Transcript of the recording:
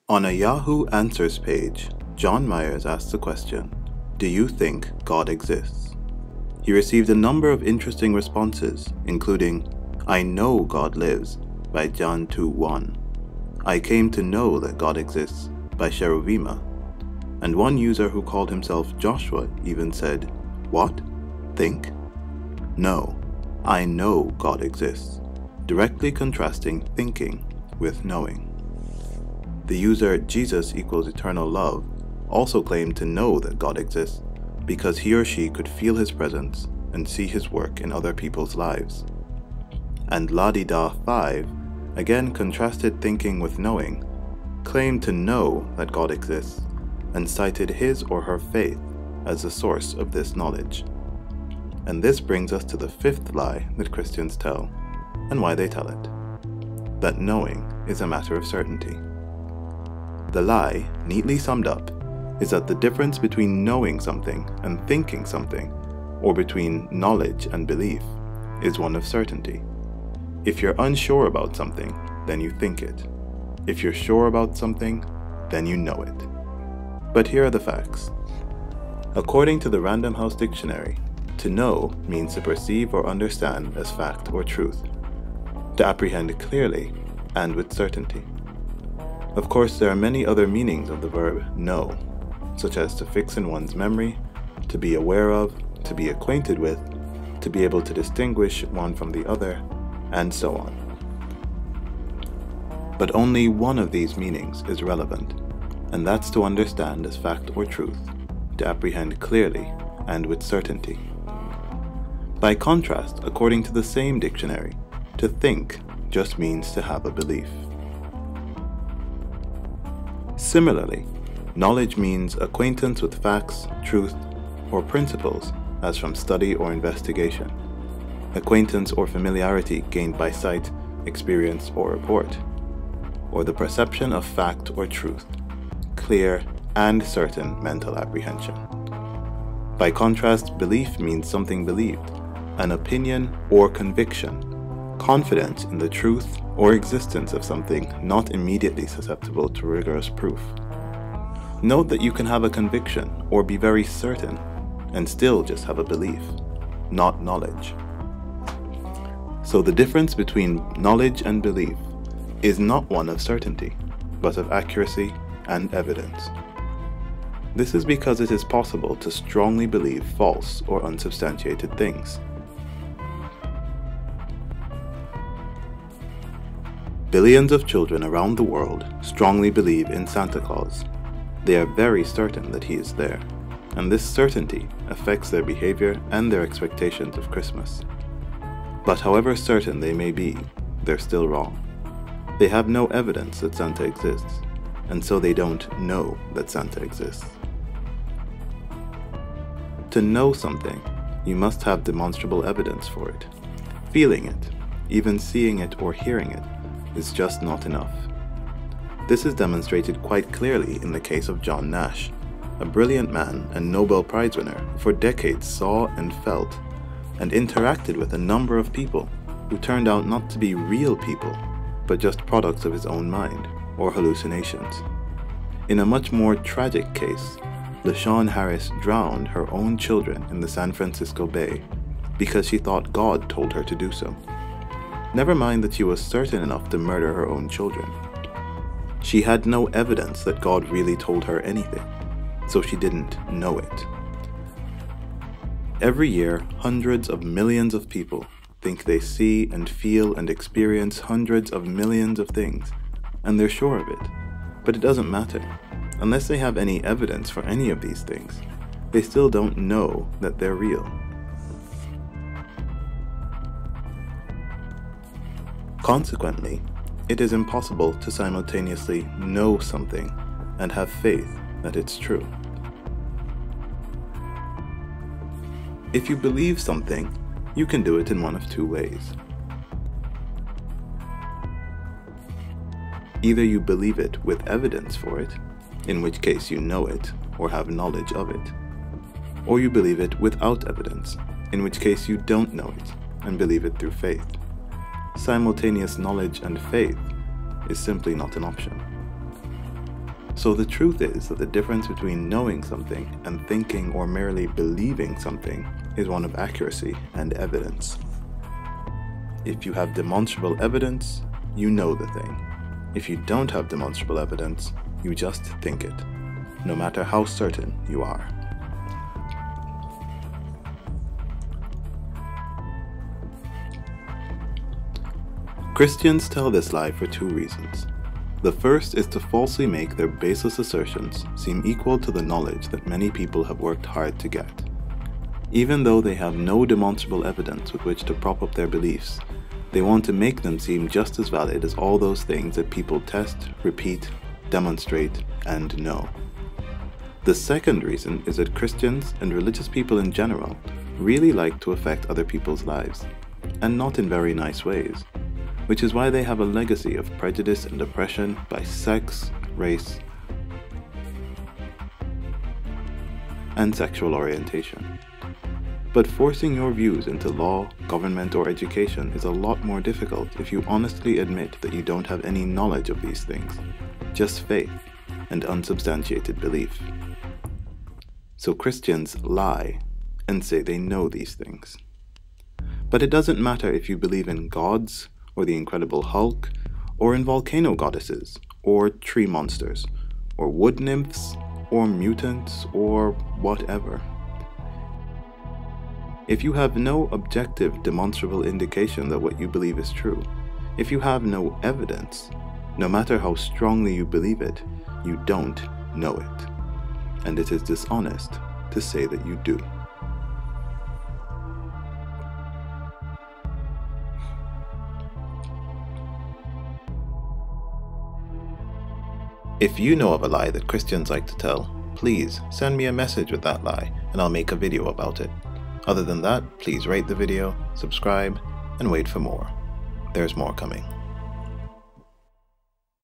On a Yahoo Answers page, John Myers asked the question, "Do you think God exists?" He received a number of interesting responses, including, "I know God lives" by John 2:1, "I came to know that God exists" by Sheruvima, and one user who called himself Joshua even said, "What? Think? No, I know God exists," directly contrasting thinking with knowing. The user Jesus equals eternal love also claimed to know that God exists because he or she could feel his presence and see his work in other people's lives. And Ladida5 again contrasted thinking with knowing, claimed to know that God exists, and cited his or her faith as the source of this knowledge. And this brings us to the fifth lie that Christians tell, and why they tell it: that knowing is a matter of certainty. The lie, neatly summed up, is that the difference between knowing something and thinking something, or between knowledge and belief, is one of certainty. If you're unsure about something, then you think it. If you're sure about something, then you know it. But here are the facts. According to the Random House Dictionary, to know means to perceive or understand as fact or truth, to apprehend clearly and with certainty. Of course, there are many other meanings of the verb know, such as to fix in one's memory, to be aware of, to be acquainted with, to be able to distinguish one from the other, and so on. But only one of these meanings is relevant, and that's to understand as fact or truth, to apprehend clearly and with certainty. By contrast, according to the same dictionary, to think just means to have a belief. Similarly, knowledge means acquaintance with facts, truth, or principles, as from study or investigation, acquaintance or familiarity gained by sight, experience, or report, or the perception of fact or truth, clear and certain mental apprehension. By contrast, belief means something believed, an opinion or conviction, confidence in the truth or existence of something not immediately susceptible to rigorous proof. Note that you can have a conviction or be very certain and still just have a belief, not knowledge. So the difference between knowledge and belief is not one of certainty, but of accuracy and evidence. This is because it is possible to strongly believe false or unsubstantiated things. Billions of children around the world strongly believe in Santa Claus. They are very certain that he is there, and this certainty affects their behavior and their expectations of Christmas. But however certain they may be, they're still wrong. They have no evidence that Santa exists, and so they don't know that Santa exists. To know something, you must have demonstrable evidence for it. Feeling it, even seeing it or hearing it, is just not enough. This is demonstrated quite clearly in the case of John Nash, a brilliant man and Nobel Prize winner who for decades saw and felt and interacted with a number of people who turned out not to be real people, but just products of his own mind or hallucinations. In a much more tragic case, LaShawn Harris drowned her own children in the San Francisco Bay because she thought God told her to do so. Never mind that she was certain enough to murder her own children. She had no evidence that God really told her anything, so she didn't know it. Every year, hundreds of millions of people think they see and feel and experience hundreds of millions of things, and they're sure of it. But it doesn't matter. Unless they have any evidence for any of these things, they still don't know that they're real. Consequently, it is impossible to simultaneously know something and have faith that it's true. If you believe something, you can do it in one of two ways. Either you believe it with evidence for it, in which case you know it or have knowledge of it, or you believe it without evidence, in which case you don't know it and believe it through faith. Simultaneous knowledge and faith is simply not an option. So the truth is that the difference between knowing something and thinking or merely believing something is one of accuracy and evidence. If you have demonstrable evidence, you know the thing. If you don't have demonstrable evidence, you just think it, no matter how certain you are. Christians tell this lie for two reasons. The first is to falsely make their baseless assertions seem equal to the knowledge that many people have worked hard to get. Even though they have no demonstrable evidence with which to prop up their beliefs, they want to make them seem just as valid as all those things that people test, repeat, demonstrate, and know. The second reason is that Christians and religious people in general really like to affect other people's lives, and not in very nice ways, which is why they have a legacy of prejudice and oppression by sex, race, and sexual orientation. But forcing your views into law, government, or education is a lot more difficult if you honestly admit that you don't have any knowledge of these things, just faith and unsubstantiated belief. So Christians lie and say they know these things. But it doesn't matter if you believe in gods, or the Incredible Hulk, or in volcano goddesses, or tree monsters, or wood nymphs, or mutants, or whatever. If you have no objective, demonstrable indication that what you believe is true, if you have no evidence, no matter how strongly you believe it, you don't know it. And it is dishonest to say that you do. If you know of a lie that Christians like to tell, please send me a message with that lie and I'll make a video about it. Other than that, please rate the video, subscribe, and wait for more. There's more coming.